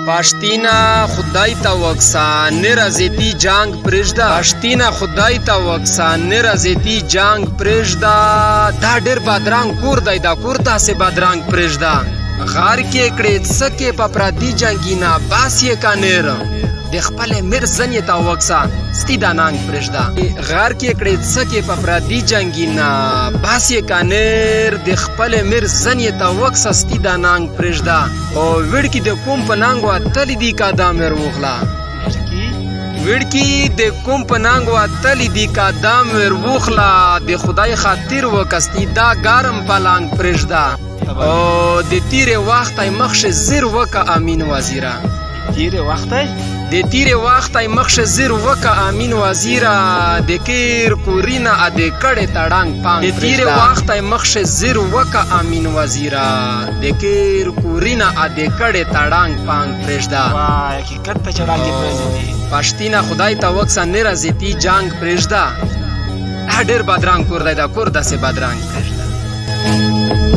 پاشتینا خدای ته وکسا نرازیتی جنگ پرېږده پاشتینا خدای ته وکسا نرازیتی جنگ پرېږده دا ډېر بادرنګ کور دی دا کور داسې بادرنګ پرېږده غار کې کړې څکې په پردي جنګینا باس یې کانیر د خپل میر زنې ته وکسا ستی دا نانګ پرېږده غار کې کړې څکې په پردي جنګینا باس یې کانیر د خپل میر زنې ته وکسا ستی دا نانګ پرېږده او وړکي د کوم په نانګ وتلی دي کا دا میر وغلا وړکي د کوم په نانګ وتلی دي کا دا میر وغلا د خدای خاطر وکستی دا ګارم پلانګ پرېږده او د تیرې وخت مخش زیر وکا امین وزیره تیرې وخت د تیرې وخت مخش زیر وکا امین وزیره د کیر کورینا ا د کړه تړنګ پام د تیرې وخت مخش زیر وکا امین وزیره د کیر کورینا ا د کړه تړنګ پام پرېږده وای حقیقت ته چړاګي پرېږدي پښتینا خدای ته وکسا نرازیتی جنگ پرېږده ډېر بادرنګ کور دی دا کور داسې بادرنګ پرېږده